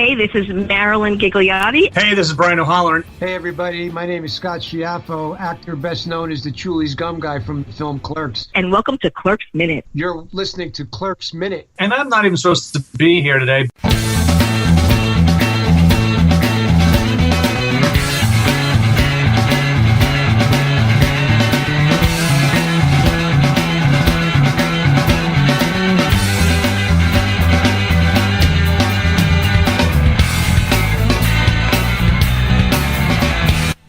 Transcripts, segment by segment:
Hey, this is Marilyn Gigliotti. Hey, this is Brian O'Halloran. Hey, everybody. My name is Scott Schiaffo, actor best known as the Chulies Gum Guy from the film Clerks. And welcome to Clerks Minute. You're listening to Clerks Minute. And I'm not even supposed to be here today.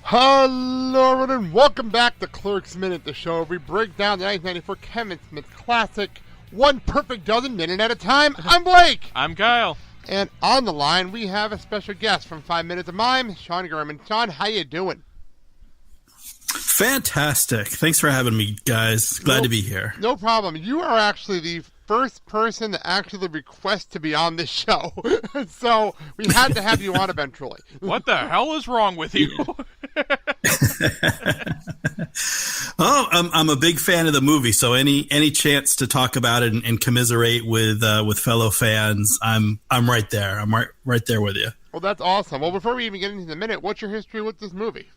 Hello everyone and welcome back to Clerks Minute, the show where we break down the 1994 Kevin Smith classic, one perfect dozen minute at a time. I'm Blake. I'm Kyle. And on the line we have a special guest from 5 Minutes of Mime, Sean Gurman. Sean, how you doing? Fantastic. Thanks for having me, guys. Glad to be here. No problem. You are actually the first person to actually request to be on this show. So we had to have you on eventually. What the hell is wrong with you? Oh, I'm a big fan of the movie, so any chance to talk about it and commiserate with fellow fans, I'm right there. I'm right there with you. Well, that's awesome. Well, before we even get into the minute, what's your history with this movie?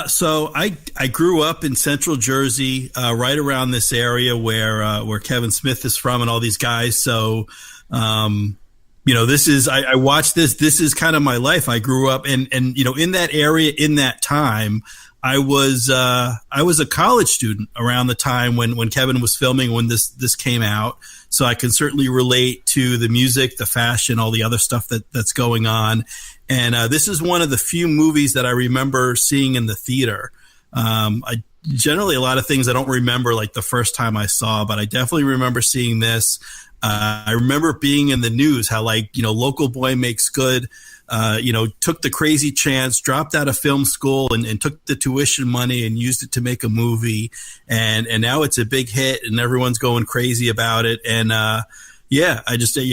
So I grew up in Central Jersey, right around this area where Kevin Smith is from and all these guys. So, this is, I watched this. This is kind of my life. I grew up and in that area, in that time, I was a college student around the time when Kevin was filming, when this came out. So I can certainly relate to the music, the fashion, all the other stuff that's going on. And this is one of the few movies that I remember seeing in the theater. I generally, a lot of things I don't remember like the first time I saw, but I definitely remember seeing this. I remember being in the news how Local Boy Makes Good, took the crazy chance, dropped out of film school and took the tuition money and used it to make a movie. And now it's a big hit and everyone's going crazy about it. And, I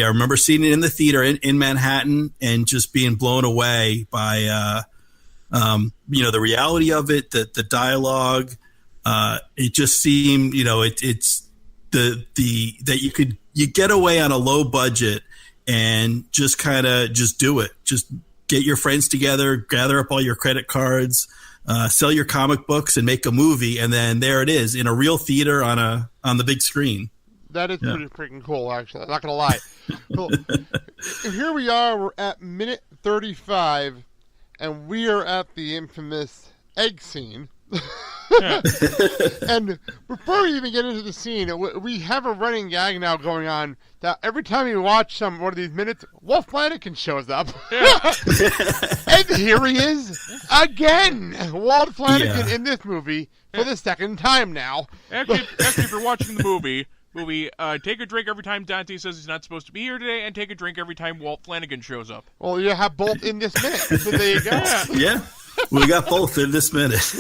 remember seeing it in the theater in Manhattan and just being blown away by, the reality of it, the dialogue. It just seemed, it's that you get away on a low budget and just kind of just do it. Just get your friends together, gather up all your credit cards, sell your comic books and make a movie. And then there it is in a real theater on the big screen. That is pretty freaking cool, actually. I'm not going to lie. Cool. And here we are. We're at minute 35, and we are at the infamous egg scene. And before we even get into the scene, we have a running gag now going on that every time we watch one of these minutes, Wolf Flanagan shows up. And here he is again. Walt Flanagan in this movie for the second time now. Actually, if you're watching the movie, take a drink every time Dante says he's not supposed to be here today, and take a drink every time Walt Flanagan shows up. Well, you have both in this minute, so there you go. Yeah, we got both in this minute.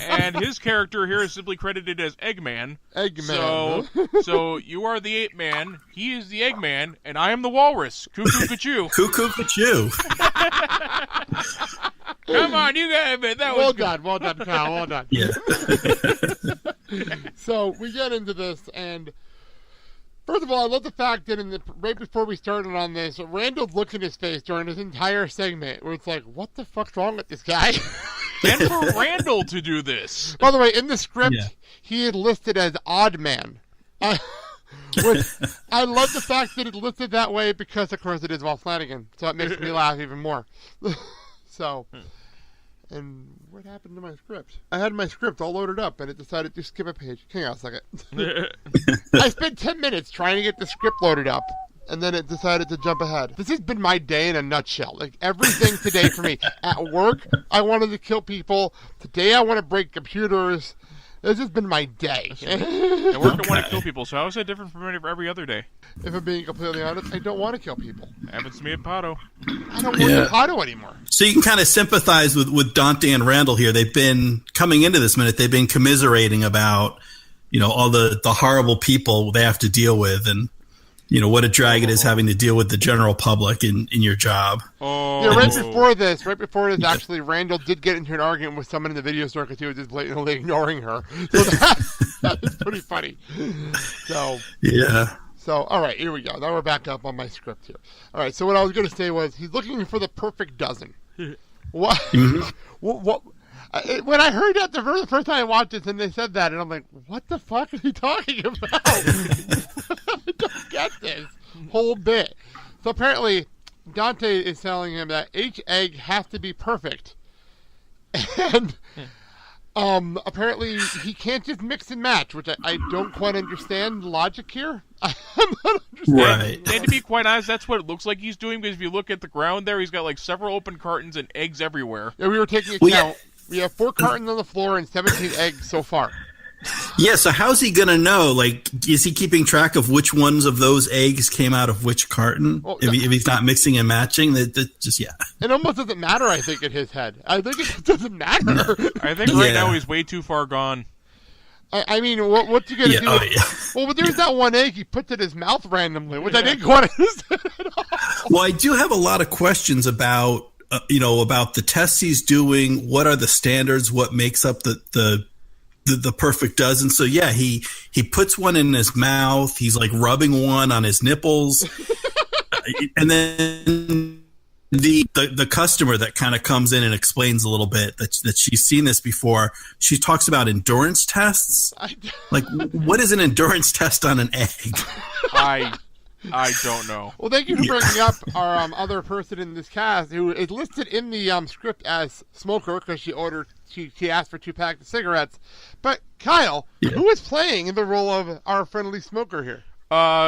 And his character here is simply credited as Eggman. Eggman. So you are the ape man, he is the Eggman, and I am the walrus. Cuckoo Cuckoo. Cuckoo Cuckoo. Come on, you got it. That well was done, well done, Kyle, well done. Yeah. So we get into this, and first of all, I love the fact that right before we started on this, Randall looks in his face during this entire segment where it's like, what the fuck's wrong with this guy? And for Randall to do this. By the way, in the script, he had listed as Odd Man. Which I love the fact that it's listed that way because, of course, it is Walt Flanagan. So it makes me laugh even more. And what happened to my script? I had my script all loaded up, and it decided to skip a page. Hang on a second. I spent 10 minutes trying to get the script loaded up, and then it decided to jump ahead. This has been my day in a nutshell. Like, everything today for me. At work, I wanted to kill people. Today, I want to break computers. It's just been my day. At work, I want to kill people, so how is that different from every other day? If I'm being completely honest, I don't want to kill people. Happens to me at Pato. I don't want to Pato anymore. So you can kind of sympathize with Dante and Randal here. They've been, coming into this minute, they've been commiserating about, all the horrible people they have to deal with and, what a drag it is having to deal with the general public in your job. Oh. Yeah, right before this, actually, Randall did get into an argument with someone in the video store because he was just blatantly ignoring her. So that is pretty funny. So So, all right, here we go. Now we're back up on my script here. All right, so what I was going to say was he's looking for the perfect dozen. What? What? When I heard that the first time I watched this and they said that, and I'm like, what the fuck are he talking about? I don't get this whole bit. So apparently, Dante is telling him that each egg has to be perfect. And apparently he can't just mix and match, which I don't quite understand the logic here. I'm not understanding. Right. And to be quite honest, that's what it looks like he's doing, because if you look at the ground there, he's got like several open cartons and eggs everywhere. Yeah, we were taking a count. We have 4 cartons on the floor and 17 eggs so far. Yeah, so how's he gonna know? Like, is he keeping track of which ones of those eggs came out of which carton? Well, if he's not mixing and matching, that just It almost doesn't matter, I think, in his head. I think it doesn't matter. I think right now he's way too far gone. I mean, what's he going to do? Well, but there's that one egg he puts in his mouth randomly, which I didn't quite understand at all. Well, I do have a lot of questions about, about the tests he's doing. What are the standards? What makes up the perfect dozen? So yeah, he puts one in his mouth. He's like rubbing one on his nipples, and then the customer that kind of comes in and explains a little bit that she's seen this before. She talks about endurance tests. Like, what is an endurance test on an egg? I don't know. Well, thank you for bringing up our other person in this cast who is listed in the script as smoker because she asked for 2 packs of cigarettes. But Kyle, who is playing in the role of our friendly smoker here?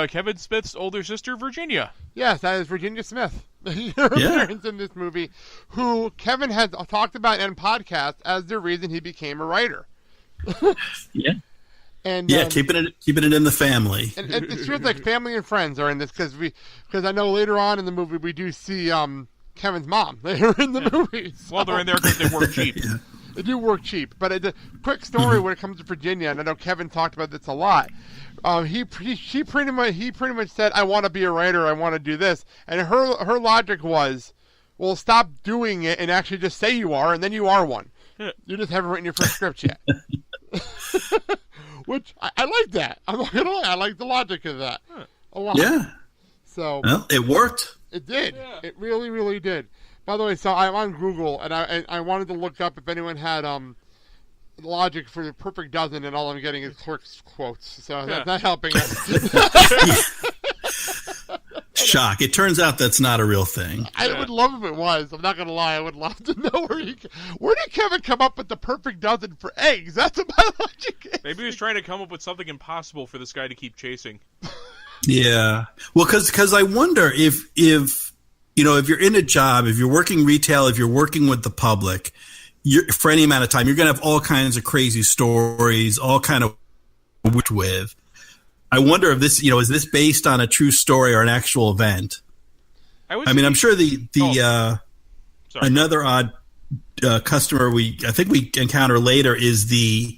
Kevin Smith's older sister, Virginia. Yes, that is Virginia Smith. Her appearance in this movie, who Kevin has talked about in podcasts as the reason he became a writer. Yeah. And keeping it in the family. And it feels like family and friends are in this because I know later on in the movie we do see Kevin's mom. They're in the movie. So. Well, they're in there because they work cheap. They do work cheap. But a quick story when it comes to Virginia, and I know Kevin talked about this a lot. He pretty much said, "I want to be a writer. I want to do this," and her logic was, "Well, stop doing it and actually just say you are, and then you are one. You just haven't written your first script yet." Which I like that. I'm not gonna lie. I like the logic of that a lot. Yeah. So well, it worked. It did. Yeah. It really, really did. By the way, so I'm on Google, and I wanted to look up if anyone had logic for the perfect dozen, and all I'm getting is Clerks quotes. So that's not helping us. Shock. It turns out that's not a real thing. I would love if it was. I'm not going to lie. I would love to know where did Kevin come up with the perfect dozen for eggs? That's what my logic is. Maybe he was trying to come up with something impossible for this guy to keep chasing. Yeah. Well, because I wonder if you're in a job, if you're working retail, if you're working with the public, for any amount of time, you're going to have all kinds of crazy stories, all kind of with. I wonder if this, is this based on a true story or an actual event? I'm sure another odd customer I think we encounter later is the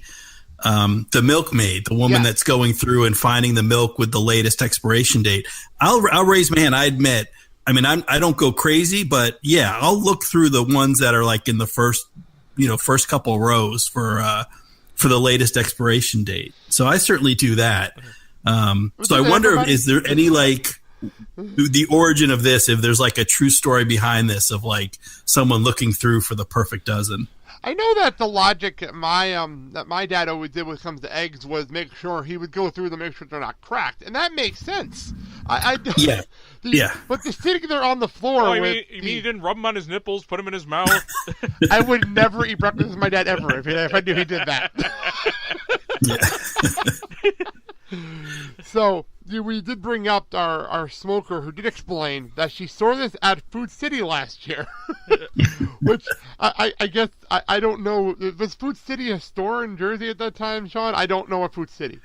milkmaid, the woman that's going through and finding the milk with the latest expiration date. I'll raise my hand. I admit, I don't go crazy, but yeah, I'll look through the ones that are like in the first couple rows for the latest expiration date. So I certainly do that. So I wonder, is there any the origin of this, if there's like a true story behind this of like someone looking through for the perfect dozen? I know that the logic that my dad always did when it comes to eggs was make sure he would go through them, make sure they're not cracked, and that makes sense. But the sitting there on the floor. You mean he didn't rub them on his nipples, put them in his mouth? I would never eat breakfast with my dad ever if I knew he did that. So we did bring up our smoker who did explain that she saw this at Food City last year, which I guess I don't know. Was Food City a store in Jersey at that time, Sean? I don't know what Food City.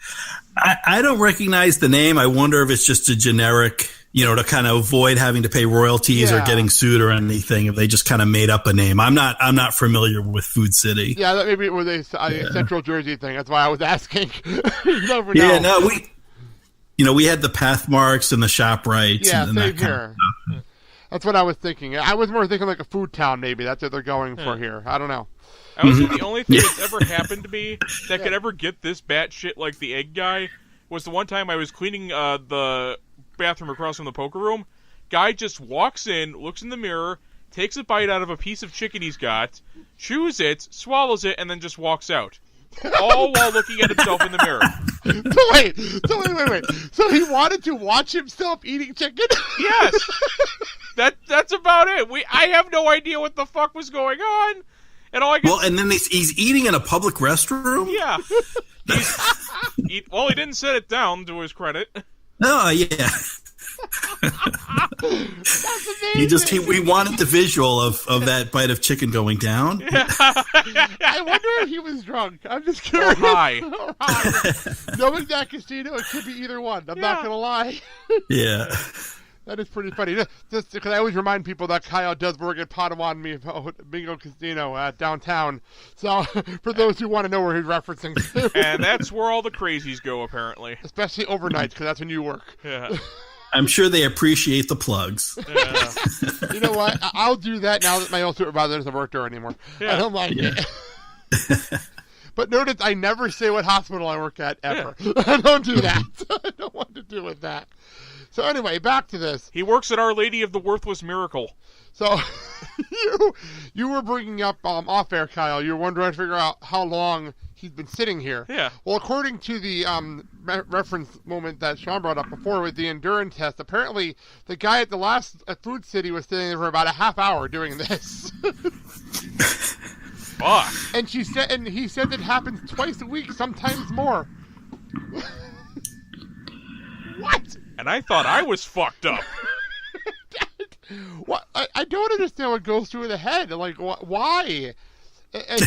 I don't recognize the name. I wonder if it's just a generic, to kind of avoid having to pay royalties or getting sued or anything. If they just kind of made up a name, I'm not familiar with Food City. Yeah, maybe it was a Central Jersey thing. That's why I was asking. You never know. Yeah, no, we had the Pathmarks and the ShopRites. Yeah, and same that kind here. Of stuff. That's what I was thinking. I was more thinking like a food town, maybe. That's what they're going for here. I don't know. I would say the only thing that's ever happened to me that could ever get this batshit like the egg guy was the one time I was cleaning the bathroom across from the poker room. Guy just walks in, looks in the mirror, takes a bite out of a piece of chicken he's got, chews it, swallows it, and then just walks out. All while looking at himself in the mirror. Wait. So he wanted to watch himself eating chicken? Yes. That's about it. I have no idea what the fuck was going on. And all I could... Well, and then he's eating in a public restroom? Yeah. He didn't set it down, to his credit. Oh, yeah. He wanted the visual of that bite of chicken going down. Yeah. I wonder if he was drunk. I'm just curious. Or high. Knowing that casino, it could be either one. I'm not going to lie. Yeah. That is pretty funny. Just because I always remind people that Kyle does work at Padawan Bingo Casino downtown. So for those who want to know where he's referencing to. And that's where all the crazies go, apparently. Especially overnight, because that's when you work. Yeah. I'm sure they appreciate the plugs. Yeah. You know what? I'll do that now that my old supervisor doesn't work there anymore. Yeah. I don't like it. But notice I never say what hospital I work at, ever. Yeah. I don't do that. I don't want to do with that. So anyway, back to this. He works at Our Lady of the Worthless Miracle. So you were bringing up off air, Kyle. You were wondering to figure out how long he's been sitting here. Yeah. Well, according to the reference moment that Sean brought up before with the endurance test, apparently the guy at the last Food City was sitting there for about a half hour doing this. Fuck. And he said it happens twice a week, sometimes more. What? And I thought I was fucked up. What? I don't understand what goes through the head. Like, why? I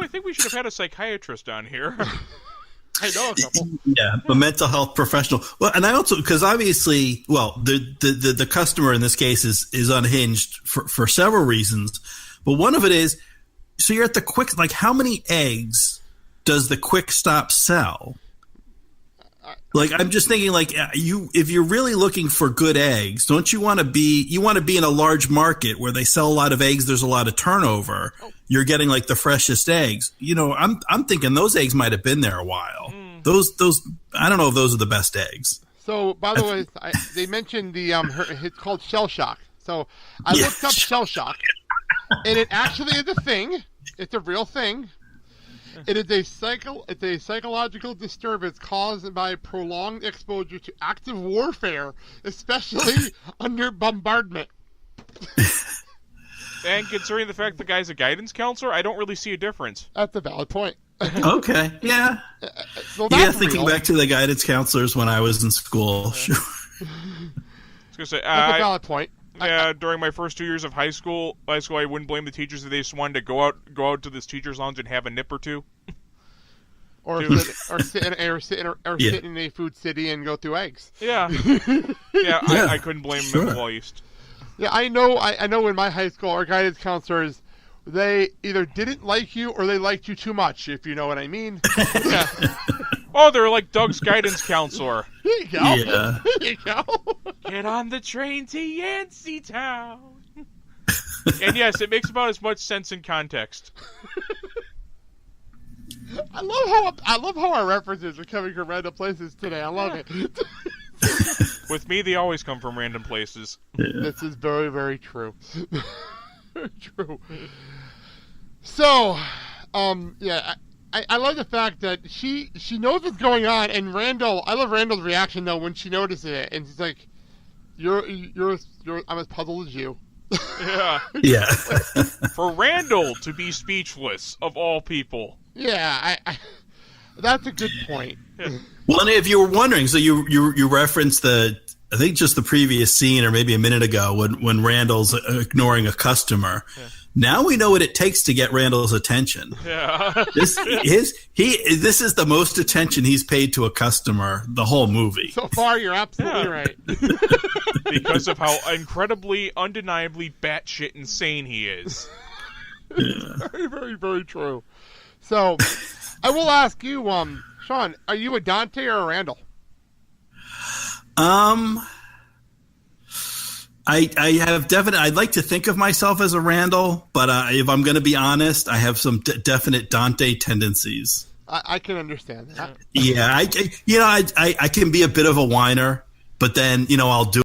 think we should have had a psychiatrist on here. I know a couple. Yeah, a mental health professional. Well, and I also, because obviously, the customer in this case is unhinged for several reasons, but one of it is, so you're at the quick, like, how many eggs does the Quick Stop sell? Like, I'm just thinking, like, if you're really looking for good eggs, don't you want to be in a large market where they sell a lot of eggs, there's a lot of turnover. You're getting like the freshest eggs. I'm thinking those eggs might have been there a while. Those I don't know if those are the best eggs. So, by the way, they mentioned it's called Shell Shock. So, I looked up Shell Shock, and it actually is a thing. It's a real thing. It is a psychological disturbance caused by prolonged exposure to active warfare, especially under bombardment. And considering the fact the guy's a guidance counselor, I don't really see a difference. That's a valid point. Okay, yeah. So that's thinking real. back to the guidance counselors when I was in school. Sure. I was gonna say, that's a valid point. Yeah, during my first 2 years of high school, I wouldn't blame the teachers if they just wanted to go out to this teacher's lounge and have a nip or two. Or sit in a Food City and go through eggs. Yeah. I couldn't blame them in the least. Yeah, I know in my high school, our guidance counselors, they either didn't like you or they liked you too much, if you know what I mean. Yeah. Oh, they're like Doug's guidance counselor. There you go. Yeah. There you go. Get on the train to Yancey Town. And yes, it makes about as much sense in context. I love how our references are coming from random places today. I love it. With me, they always come from random places. Yeah. This is very, very true. Very true. So, I love the fact that she knows what's going on, and I love Randall's reaction though when she notices it, and she's like, "You're I'm as puzzled as you." Yeah. Yeah. For Randall to be speechless, of all people. Yeah, that's a good point. Yeah. Well, and if you were wondering, so you referenced I think just the previous scene or maybe a minute ago when Randall's ignoring a customer. Yeah. Now we know what it takes to get Randall's attention. Yeah. This is the most attention he's paid to a customer the whole movie. So far, you're absolutely right. Because of how incredibly, undeniably batshit insane he is. Yeah. Very, very, very true. So, I will ask you, Sean, are you a Dante or a Randall? I have definite. I'd like to think of myself as a Randall, but if I'm going to be honest, I have some definite Dante tendencies. I can understand that. Yeah, I can be a bit of a whiner, but then I'll do